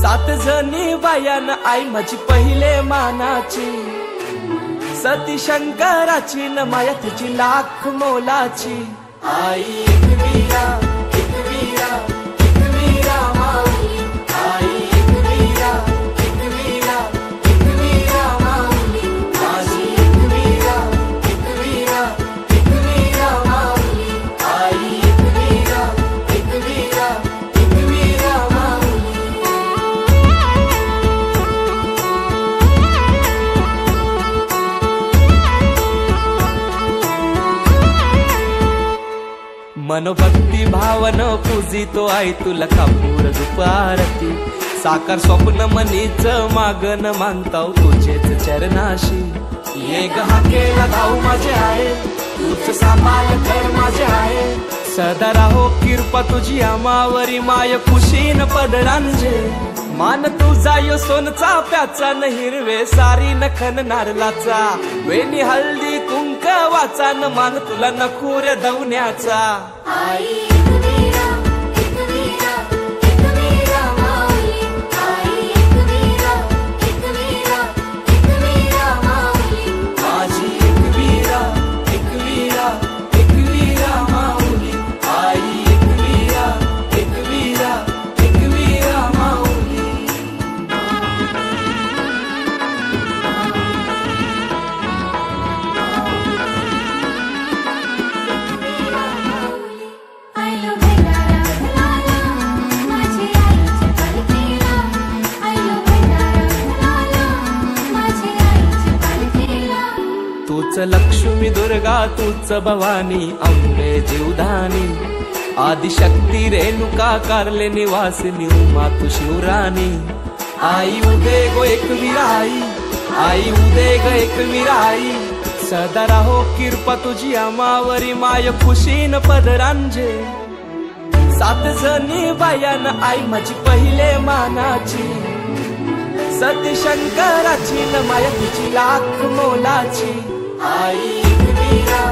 सात जणी बायान आई माझी पहिले मानाची, सती शंकराची न माया तिची लाख मोलाची। आई एकवीरा एकवीरा एकवीरा माऊली, आई एकवीरा एकवीरा एकवीरा माऊली, माझी एकवीरा एकवीरा एकवीरा माऊली, आई एकवीरा एकवीरा एकवीरा माऊली। मनोभक्ती भावन पूजितो आई तुला कापूर दुपारती, साकार स्वप्न मनीच मागन मानताव तुझेच चरणाशी। ये गहा केला धाऊ माझे आहे, तूच सांभाळ कर माझे आहे, सदा राहो कृपा तुझी आमावरी माय खुशीन पदरांजे। मान तुझा यो सोनचा प्याचा न हिरवे सारी नखन नारलाचा, वेणी हळदी कुंकवाचा न मान तुला नखुर दवण्याचा। आई एकवीरा एकवीरा एकवीरा माऊली, आई एकवीरा एकवीरा एकवीरा माऊली, माझी एकवीरा एकवीरा एकवीरा माऊली, आई एकवीरा एकवीरा एकवीरा माऊली। आयलो भंडारा घालाला, माझी आईची पालखीला, आयलो भंडारा घालाला, माझी आईची पालखीला। तूच लक्ष्मी दुर्गा तूच भवानी अंबे जीवधानी, आदिशक्ती रेणुका कारले निवासिनी उमा तू शिवराणी। आई उदे गो एकवीरा आई, आई उदे ग एकवीरा आई, सदा राहो कृपा तुझी आमावरी माय खुशीन पदरांजे। सात जणी बायान आई माझी पहिले मानाची, सती शंकराची न माया तिची लाख मोलाची। आई एकवीरा